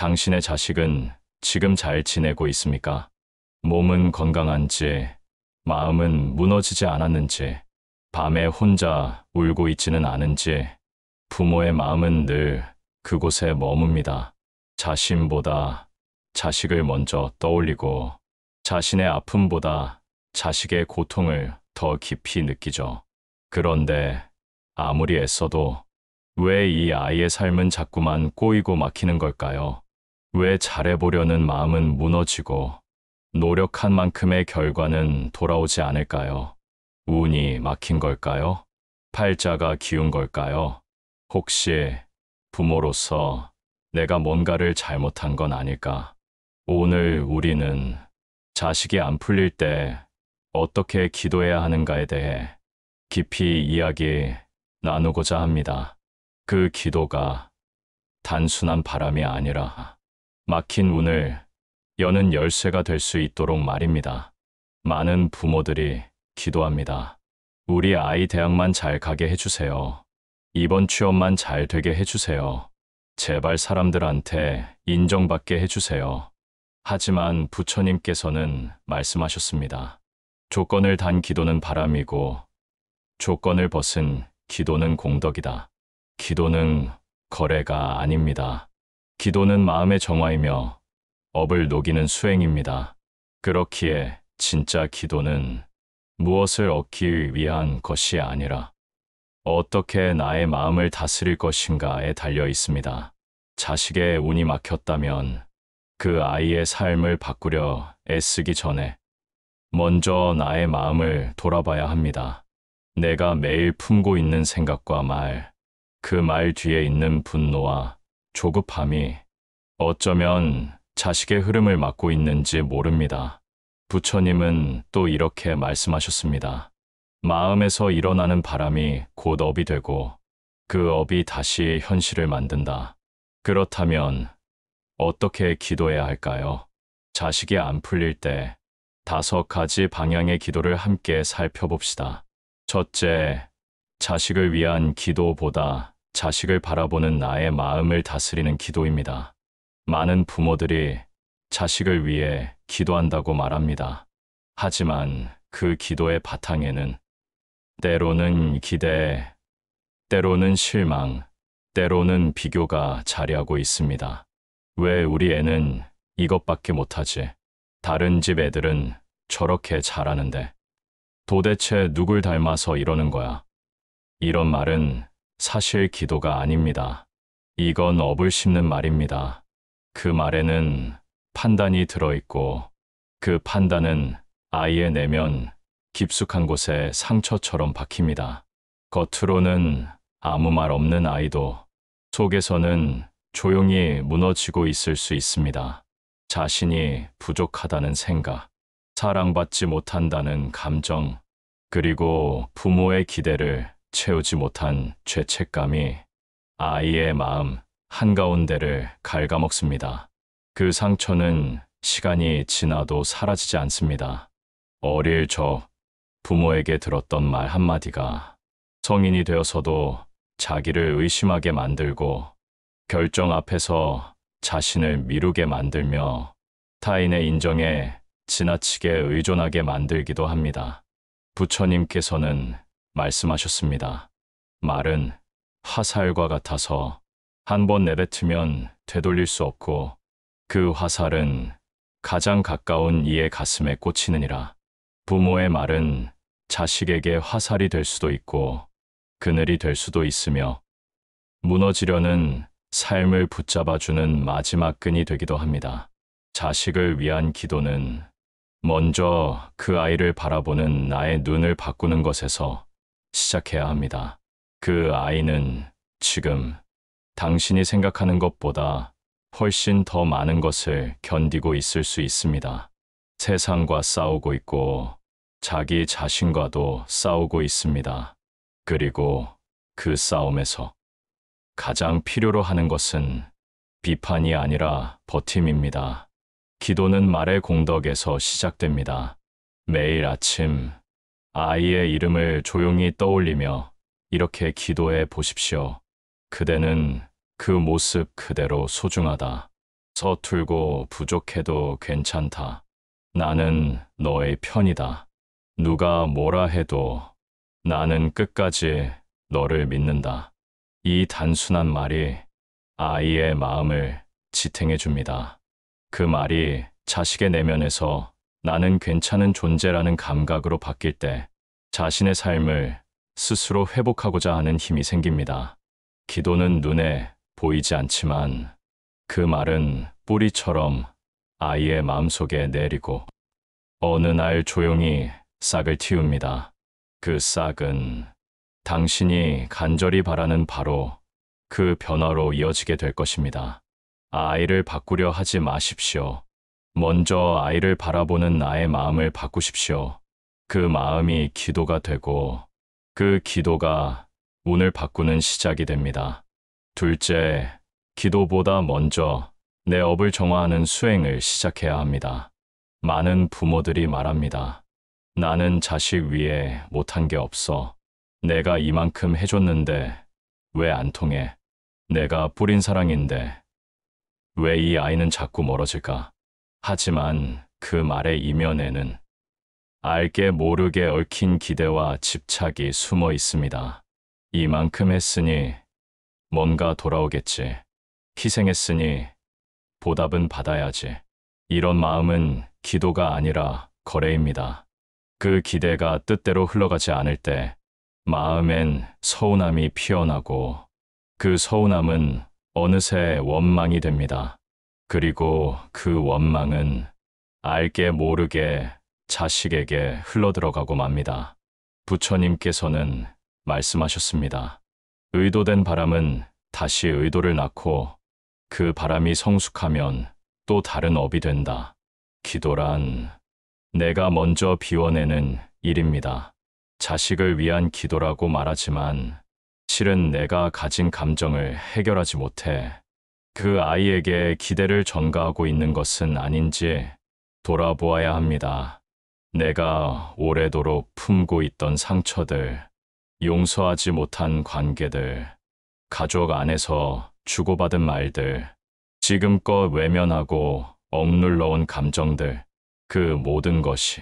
당신의 자식은 지금 잘 지내고 있습니까? 몸은 건강한지, 마음은 무너지지 않았는지, 밤에 혼자 울고 있지는 않은지, 부모의 마음은 늘 그곳에 머뭅니다. 자신보다 자식을 먼저 떠올리고, 자신의 아픔보다 자식의 고통을 더 깊이 느끼죠. 그런데 아무리 애써도 왜 이 아이의 삶은 자꾸만 꼬이고 막히는 걸까요? 왜 잘해보려는 마음은 무너지고 노력한 만큼의 결과는 돌아오지 않을까요? 운이 막힌 걸까요? 팔자가 기운 걸까요? 혹시 부모로서 내가 뭔가를 잘못한 건 아닐까? 오늘 우리는 자식이 안 풀릴 때 어떻게 기도해야 하는가에 대해 깊이 이야기 나누고자 합니다. 그 기도가 단순한 바람이 아니라 막힌 운을 여는 열쇠가 될 수 있도록 말입니다. 많은 부모들이 기도합니다. 우리 아이 대학만 잘 가게 해주세요. 이번 취업만 잘 되게 해주세요. 제발 사람들한테 인정받게 해주세요. 하지만 부처님께서는 말씀하셨습니다. 조건을 단 기도는 바람이고 조건을 벗은 기도는 공덕이다. 기도는 거래가 아닙니다. 기도는 마음의 정화이며 업을 녹이는 수행입니다. 그렇기에 진짜 기도는 무엇을 얻기 위한 것이 아니라 어떻게 나의 마음을 다스릴 것인가에 달려 있습니다. 자식의 운이 막혔다면 그 아이의 삶을 바꾸려 애쓰기 전에 먼저 나의 마음을 돌아봐야 합니다. 내가 매일 품고 있는 생각과 말, 그 말 뒤에 있는 분노와 조급함이 어쩌면 자식의 흐름을 막고 있는지 모릅니다. 부처님은 또 이렇게 말씀하셨습니다. 마음에서 일어나는 바람이 곧 업이 되고 그 업이 다시 현실을 만든다. 그렇다면 어떻게 기도해야 할까요? 자식이 안 풀릴 때 5가지 방향의 기도를 함께 살펴봅시다. 첫째, 자식을 위한 기도보다 자식을 바라보는 나의 마음을 다스리는 기도입니다. 많은 부모들이 자식을 위해 기도한다고 말합니다. 하지만 그 기도의 바탕에는 때로는 기대, 때로는 실망, 때로는 비교가 자리하고 있습니다. 왜 우리 애는 이것밖에 못하지? 다른 집 애들은 저렇게 잘하는데 도대체 누굴 닮아서 이러는 거야? 이런 말은 사실 기도가 아닙니다. 이건 업을 심는 말입니다. 그 말에는 판단이 들어있고 그 판단은 아이의 내면 깊숙한 곳에 상처처럼 박힙니다. 겉으로는 아무 말 없는 아이도 속에서는 조용히 무너지고 있을 수 있습니다. 자신이 부족하다는 생각, 사랑받지 못한다는 감정, 그리고 부모의 기대를 채우지 못한 죄책감이 아이의 마음 한가운데를 갉아먹습니다. 그 상처는 시간이 지나도 사라지지 않습니다. 어릴 적 부모에게 들었던 말 한마디가 성인이 되어서도 자기를 의심하게 만들고 결정 앞에서 자신을 미루게 만들며 타인의 인정에 지나치게 의존하게 만들기도 합니다. 부처님께서는 말씀하셨습니다. 말은 화살과 같아서 한 번 내뱉으면 되돌릴 수 없고 그 화살은 가장 가까운 이의 가슴에 꽂히느니라. 부모의 말은 자식에게 화살이 될 수도 있고 그늘이 될 수도 있으며 무너지려는 삶을 붙잡아주는 마지막 끈이 되기도 합니다. 자식을 위한 기도는 먼저 그 아이를 바라보는 나의 눈을 바꾸는 것에서 시작해야 합니다. 그 아이는 지금 당신이 생각하는 것보다 훨씬 더 많은 것을 견디고 있을 수 있습니다. 세상과 싸우고 있고 자기 자신과도 싸우고 있습니다. 그리고 그 싸움에서 가장 필요로 하는 것은 비판이 아니라 버팀입니다. 기도는 말의 공덕에서 시작됩니다. 매일 아침 아이의 이름을 조용히 떠올리며 이렇게 기도해 보십시오. 그대는 그 모습 그대로 소중하다. 서툴고 부족해도 괜찮다. 나는 너의 편이다. 누가 뭐라 해도 나는 끝까지 너를 믿는다. 이 단순한 말이 아이의 마음을 지탱해 줍니다. 그 말이 자식의 내면에서 나는 괜찮은 존재라는 감각으로 바뀔 때 자신의 삶을 스스로 회복하고자 하는 힘이 생깁니다. 기도는 눈에 보이지 않지만 그 말은 뿌리처럼 아이의 마음속에 내리고 어느 날 조용히 싹을 틔웁니다. 그 싹은 당신이 간절히 바라는 바로 그 변화로 이어지게 될 것입니다. 아이를 바꾸려 하지 마십시오. 먼저 아이를 바라보는 나의 마음을 바꾸십시오. 그 마음이 기도가 되고 그 기도가 운을 바꾸는 시작이 됩니다. 둘째, 기도보다 먼저 내 업을 정화하는 수행을 시작해야 합니다. 많은 부모들이 말합니다. 나는 자식 위에 못한 게 없어. 내가 이만큼 해줬는데 왜 안 통해? 내가 뿌린 사랑인데 왜 이 아이는 자꾸 멀어질까? 하지만 그 말의 이면에는 알게 모르게 얽힌 기대와 집착이 숨어 있습니다. 이만큼 했으니 뭔가 돌아오겠지. 희생했으니 보답은 받아야지. 이런 마음은 기도가 아니라 거래입니다. 그 기대가 뜻대로 흘러가지 않을 때 마음엔 서운함이 피어나고 그 서운함은 어느새 원망이 됩니다. 그리고 그 원망은 알게 모르게 자식에게 흘러들어가고 맙니다. 부처님께서는 말씀하셨습니다. 의도된 바람은 다시 의도를 낳고 그 바람이 성숙하면 또 다른 업이 된다. 기도란 내가 먼저 비워내는 일입니다. 자식을 위한 기도라고 말하지만 실은 내가 가진 감정을 해결하지 못해 그 아이에게 기대를 전가하고 있는 것은 아닌지 돌아보아야 합니다. 내가 오래도록 품고 있던 상처들, 용서하지 못한 관계들, 가족 안에서 주고받은 말들, 지금껏 외면하고 억눌러온 감정들, 그 모든 것이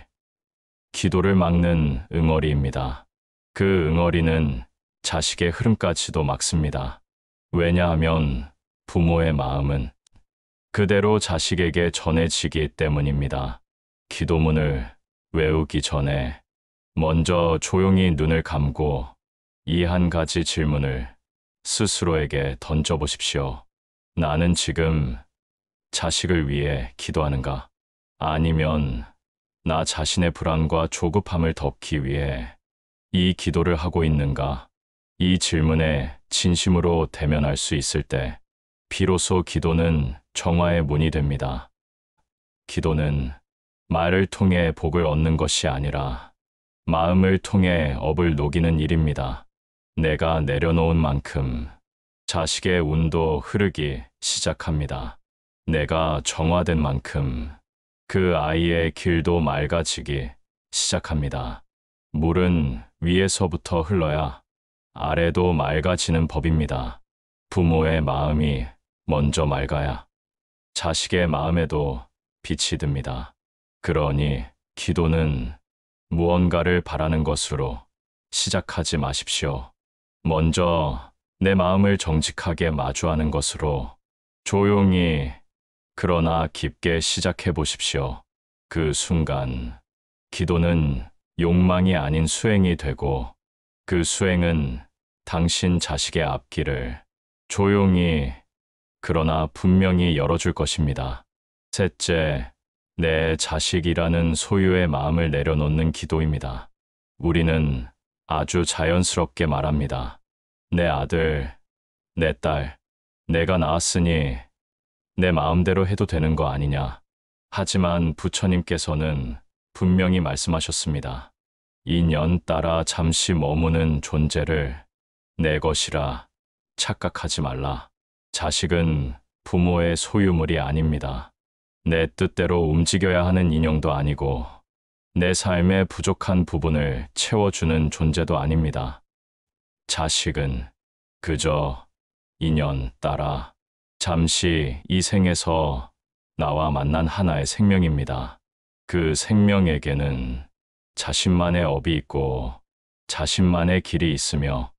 기도를 막는 응어리입니다. 그 응어리는 자식의 흐름까지도 막습니다. 왜냐하면 부모의 마음은 그대로 자식에게 전해지기 때문입니다. 기도문을 외우기 전에 먼저 조용히 눈을 감고 이 한 가지 질문을 스스로에게 던져보십시오. 나는 지금 자식을 위해 기도하는가? 아니면 나 자신의 불안과 조급함을 덮기 위해 이 기도를 하고 있는가? 이 질문에 진심으로 대면할 수 있을 때 비로소 기도는 정화의 문이 됩니다. 기도는 말을 통해 복을 얻는 것이 아니라 마음을 통해 업을 녹이는 일입니다. 내가 내려놓은 만큼 자식의 운도 흐르기 시작합니다. 내가 정화된 만큼 그 아이의 길도 맑아지기 시작합니다. 물은 위에서부터 흘러야 아래도 맑아지는 법입니다. 부모의 마음이 먼저 맑아야 자식의 마음에도 빛이 듭니다. 그러니 기도는 무언가를 바라는 것으로 시작하지 마십시오. 먼저 내 마음을 정직하게 마주하는 것으로 조용히 그러나 깊게 시작해 보십시오. 그 순간 기도는 욕망이 아닌 수행이 되고 그 수행은 당신 자식의 앞길을 조용히 그러나 분명히 열어줄 것입니다. 셋째, 내 자식이라는 소유의 마음을 내려놓는 기도입니다. 우리는 아주 자연스럽게 말합니다. 내 아들, 내 딸, 내가 낳았으니 내 마음대로 해도 되는 거 아니냐. 하지만 부처님께서는 분명히 말씀하셨습니다. 인연 따라 잠시 머무는 존재를 내 것이라 착각하지 말라. 자식은 부모의 소유물이 아닙니다. 내 뜻대로 움직여야 하는 인형도 아니고 내 삶의 부족한 부분을 채워주는 존재도 아닙니다. 자식은 그저 인연 따라 잠시 이 생에서 나와 만난 하나의 생명입니다. 그 생명에게는 자신만의 업이 있고 자신만의 길이 있으며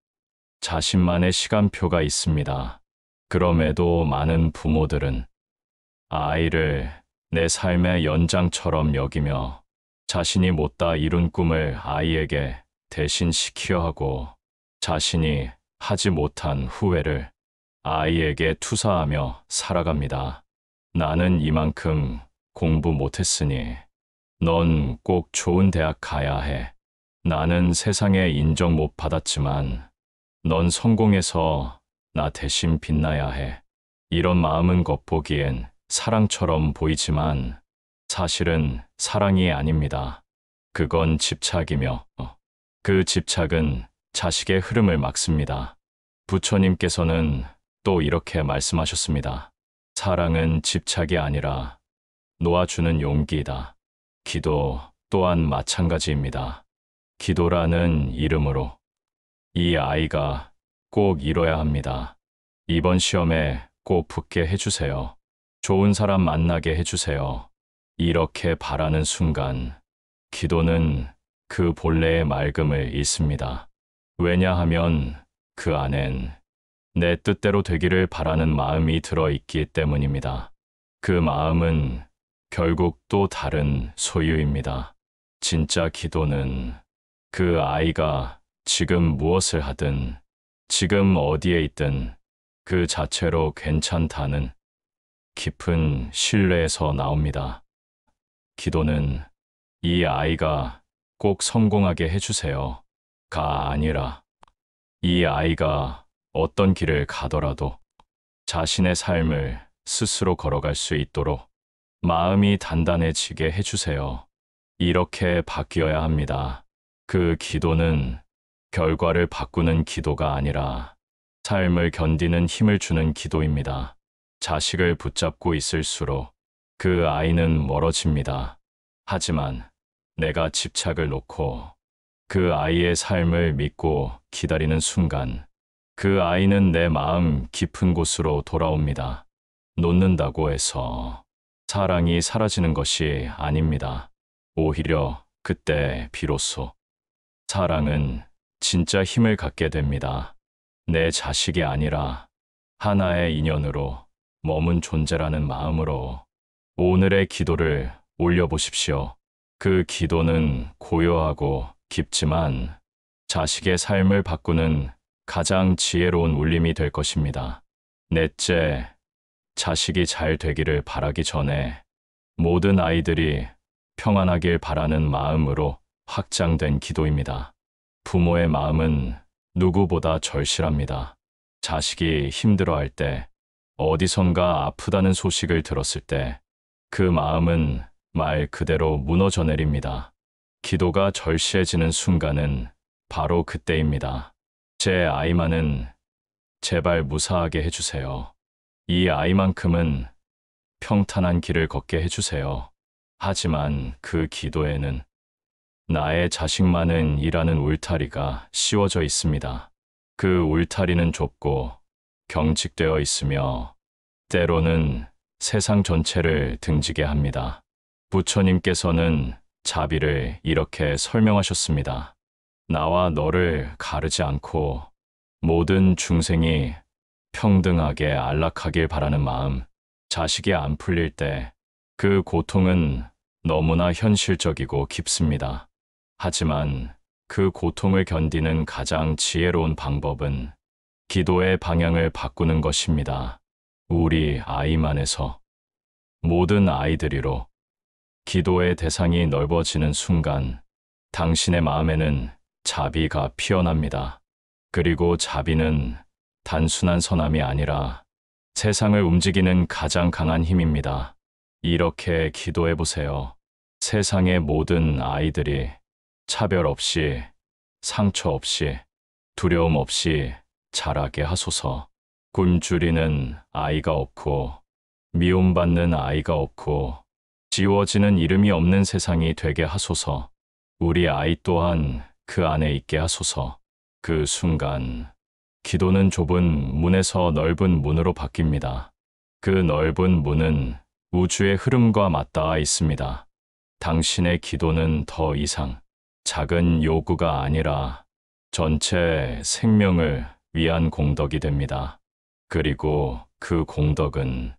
자신만의 시간표가 있습니다. 그럼에도 많은 부모들은 아이를 내 삶의 연장처럼 여기며 자신이 못다 이룬 꿈을 아이에게 대신 시키려 하고 자신이 하지 못한 후회를 아이에게 투사하며 살아갑니다. 나는 이만큼 공부 못했으니 넌 꼭 좋은 대학 가야 해. 나는 세상에 인정 못 받았지만 넌 성공해서 나 대신 빛나야 해. 이런 마음은 겉보기엔 사랑처럼 보이지만 사실은 사랑이 아닙니다. 그건 집착이며 그 집착은 자식의 흐름을 막습니다. 부처님께서는 또 이렇게 말씀하셨습니다. 사랑은 집착이 아니라 놓아주는 용기이다. 기도 또한 마찬가지입니다. 기도라는 이름으로 이 아이가 꼭 이뤄야 합니다. 이번 시험에 꼭 붙게 해주세요. 좋은 사람 만나게 해주세요. 이렇게 바라는 순간 기도는 그 본래의 맑음을 잃습니다. 왜냐하면 그 안엔 내 뜻대로 되기를 바라는 마음이 들어있기 때문입니다. 그 마음은 결국 또 다른 소유입니다. 진짜 기도는 그 아이가 지금 무엇을 하든 지금 어디에 있든 그 자체로 괜찮다는 깊은 신뢰에서 나옵니다. 기도는 이 아이가 꼭 성공하게 해주세요. 가 아니라 이 아이가 어떤 길을 가더라도 자신의 삶을 스스로 걸어갈 수 있도록 마음이 단단해지게 해주세요. 이렇게 바뀌어야 합니다. 그 기도는 결과를 바꾸는 기도가 아니라 삶을 견디는 힘을 주는 기도입니다. 자식을 붙잡고 있을수록 그 아이는 멀어집니다. 하지만 내가 집착을 놓고 그 아이의 삶을 믿고 기다리는 순간 그 아이는 내 마음 깊은 곳으로 돌아옵니다. 놓는다고 해서 사랑이 사라지는 것이 아닙니다. 오히려 그때 비로소 사랑은 진짜 힘을 갖게 됩니다. 내 자식이 아니라 하나의 인연으로 머문 존재라는 마음으로 오늘의 기도를 올려보십시오. 그 기도는 고요하고 깊지만 자식의 삶을 바꾸는 가장 지혜로운 울림이 될 것입니다. 넷째, 자식이 잘 되기를 바라기 전에 모든 아이들이 평안하길 바라는 마음으로 확장된 기도입니다. 부모의 마음은 누구보다 절실합니다. 자식이 힘들어할 때, 어디선가 아프다는 소식을 들었을 때, 그 마음은 말 그대로 무너져 내립니다. 기도가 절실해지는 순간은 바로 그때입니다. 제 아이만은 제발 무사하게 해주세요. 이 아이만큼은 평탄한 길을 걷게 해주세요. 하지만 그 기도에는 나의 자식만은 이라는 울타리가 씌워져 있습니다. 그 울타리는 좁고 경직되어 있으며 때로는 세상 전체를 등지게 합니다. 부처님께서는 자비를 이렇게 설명하셨습니다. 나와 너를 가르지 않고 모든 중생이 평등하게 안락하길 바라는 마음, 자식이 안 풀릴 때 그 고통은 너무나 현실적이고 깊습니다. 하지만 그 고통을 견디는 가장 지혜로운 방법은 기도의 방향을 바꾸는 것입니다. 우리 아이만에서 모든 아이들이로 기도의 대상이 넓어지는 순간 당신의 마음에는 자비가 피어납니다. 그리고 자비는 단순한 선함이 아니라 세상을 움직이는 가장 강한 힘입니다. 이렇게 기도해 보세요. 세상의 모든 아이들이 차별 없이, 상처 없이, 두려움 없이 자라게 하소서. 굶주리는 아이가 없고, 미움받는 아이가 없고, 지워지는 이름이 없는 세상이 되게 하소서. 우리 아이 또한 그 안에 있게 하소서. 그 순간 기도는 좁은 문에서 넓은 문으로 바뀝니다. 그 넓은 문은 우주의 흐름과 맞닿아 있습니다. 당신의 기도는 더 이상 작은 요구가 아니라 전체 생명을 위한 공덕이 됩니다. 그리고 그 공덕은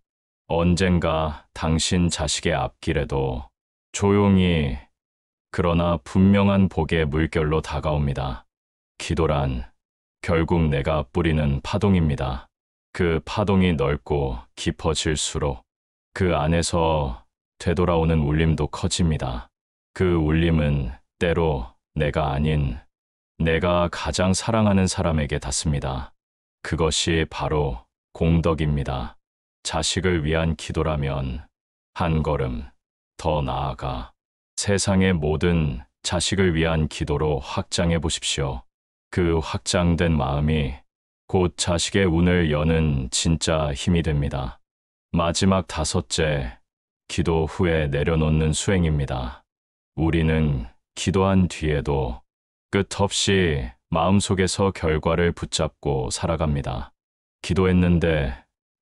언젠가 당신 자식의 앞길에도 조용히 그러나 분명한 복의 물결로 다가옵니다. 기도란 결국 내가 뿌리는 파동입니다. 그 파동이 넓고 깊어질수록 그 안에서 되돌아오는 울림도 커집니다. 그 울림은 때로 내가 아닌 내가 가장 사랑하는 사람에게 닿습니다. 그것이 바로 공덕입니다. 자식을 위한 기도라면 한 걸음 더 나아가 세상의 모든 자식을 위한 기도로 확장해 보십시오. 그 확장된 마음이 곧 자식의 운을 여는 진짜 힘이 됩니다. 마지막 다섯째, 기도 후에 내려놓는 수행입니다. 우리는 기도한 뒤에도 끝없이 마음속에서 결과를 붙잡고 살아갑니다. 기도했는데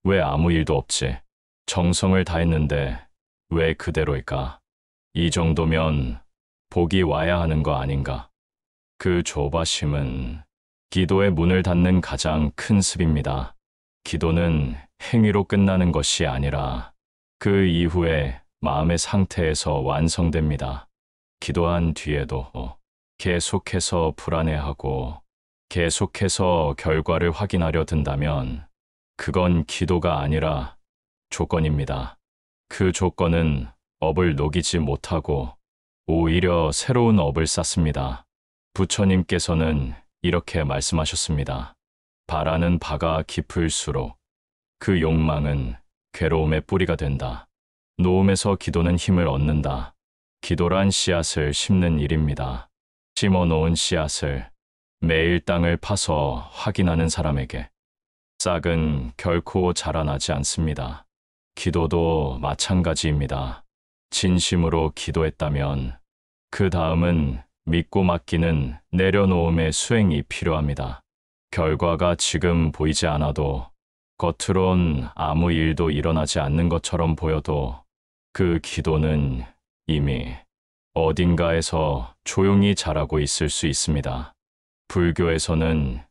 왜 아무 일도 없지? 정성을 다했는데 왜 그대로일까? 이 정도면 복이 와야 하는 거 아닌가? 그 조바심은 기도의 문을 닫는 가장 큰 습입니다. 기도는 행위로 끝나는 것이 아니라 그 이후에 마음의 상태에서 완성됩니다. 기도한 뒤에도 계속해서 불안해하고 계속해서 결과를 확인하려 든다면 그건 기도가 아니라 조건입니다. 그 조건은 업을 녹이지 못하고 오히려 새로운 업을 쌓습니다. 부처님께서는 이렇게 말씀하셨습니다. 바라는 바가 깊을수록 그 욕망은 괴로움의 뿌리가 된다. 노음에서 기도는 힘을 얻는다. 기도란 씨앗을 심는 일입니다. 심어놓은 씨앗을 매일 땅을 파서 확인하는 사람에게 싹은 결코 자라나지 않습니다. 기도도 마찬가지입니다. 진심으로 기도했다면 그 다음은 믿고 맡기는 내려놓음의 수행이 필요합니다. 결과가 지금 보이지 않아도 겉으론 아무 일도 일어나지 않는 것처럼 보여도 그 기도는 이미 어딘가에서 조용히 자라고 있을 수 있습니다. 불교에서는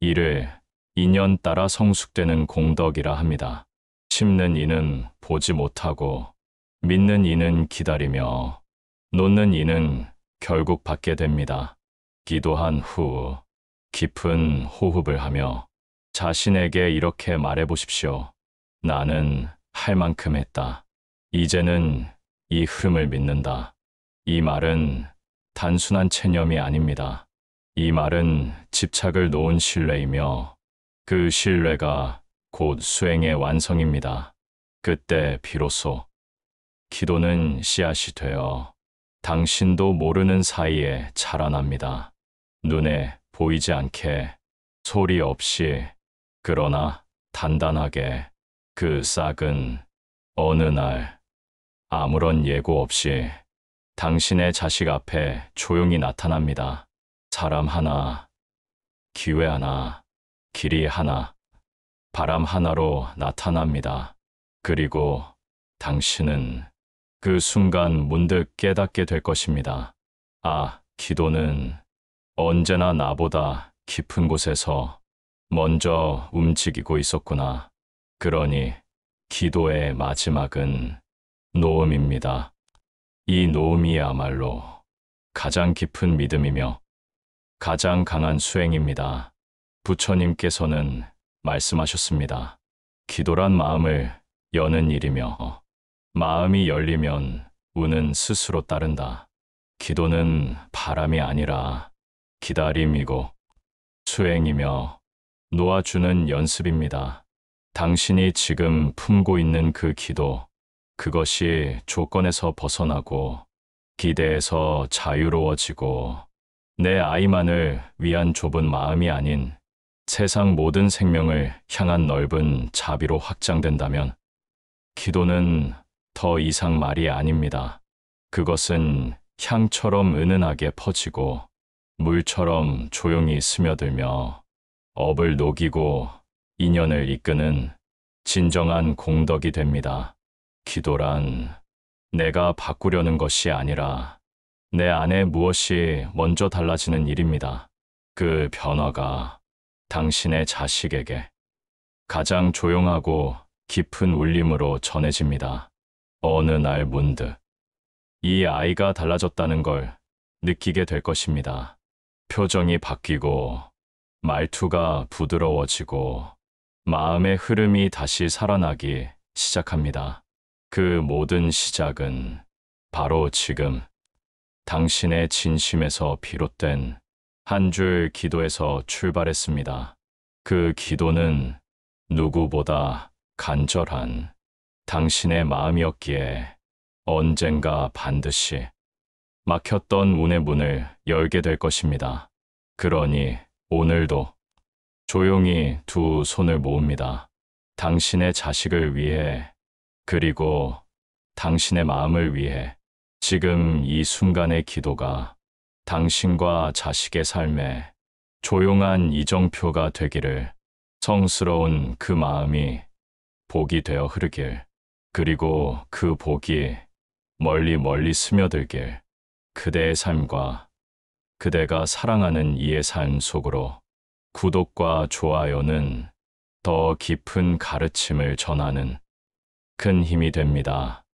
이를 인연 따라 성숙되는 공덕이라 합니다. 심는 이는 보지 못하고 믿는 이는 기다리며 놓는 이는 결국 받게 됩니다. 기도한 후 깊은 호흡을 하며 자신에게 이렇게 말해 보십시오. 나는 할 만큼 했다. 이제는 이 흐름을 믿는다. 이 말은 단순한 체념이 아닙니다. 이 말은 집착을 놓은 신뢰이며 그 신뢰가 곧 수행의 완성입니다. 그때 비로소 기도는 씨앗이 되어 당신도 모르는 사이에 자라납니다. 눈에 보이지 않게 소리 없이 그러나 단단하게 그 싹은 어느 날 아무런 예고 없이 당신의 자식 앞에 조용히 나타납니다. 사람 하나, 기회 하나, 길이 하나, 바람 하나로 나타납니다. 그리고 당신은 그 순간 문득 깨닫게 될 것입니다. 아, 기도는 언제나 나보다 깊은 곳에서 먼저 움직이고 있었구나. 그러니 기도의 마지막은 노음입니다. 이 노음이야말로 가장 깊은 믿음이며 가장 강한 수행입니다. 부처님께서는 말씀하셨습니다. 기도란 마음을 여는 일이며 마음이 열리면 운은 스스로 따른다. 기도는 바람이 아니라 기다림이고 수행이며 놓아주는 연습입니다. 당신이 지금 품고 있는 그 기도, 그것이 조건에서 벗어나고 기대에서 자유로워지고 내 아이만을 위한 좁은 마음이 아닌 세상 모든 생명을 향한 넓은 자비로 확장된다면 기도는 더 이상 말이 아닙니다. 그것은 향처럼 은은하게 퍼지고 물처럼 조용히 스며들며 업을 녹이고 인연을 이끄는 진정한 공덕이 됩니다. 기도란 내가 바꾸려는 것이 아니라 내 안에 무엇이 먼저 달라지는 일입니다. 그 변화가 당신의 자식에게 가장 조용하고 깊은 울림으로 전해집니다. 어느 날 문득 이 아이가 달라졌다는 걸 느끼게 될 것입니다. 표정이 바뀌고 말투가 부드러워지고 마음의 흐름이 다시 살아나기 시작합니다. 그 모든 시작은 바로 지금 당신의 진심에서 비롯된 한 줄 기도에서 출발했습니다. 그 기도는 누구보다 간절한 당신의 마음이었기에 언젠가 반드시 막혔던 운의 문을 열게 될 것입니다. 그러니 오늘도 조용히 두 손을 모읍니다. 당신의 자식을 위해, 그리고 당신의 마음을 위해 지금 이 순간의 기도가 당신과 자식의 삶에 조용한 이정표가 되기를, 성스러운 그 마음이 복이 되어 흐르길, 그리고 그 복이 멀리 멀리 스며들길, 그대의 삶과 그대가 사랑하는 이의 삶 속으로. 구독과 좋아요는 더 깊은 가르침을 전하는 큰 힘이 됩니다.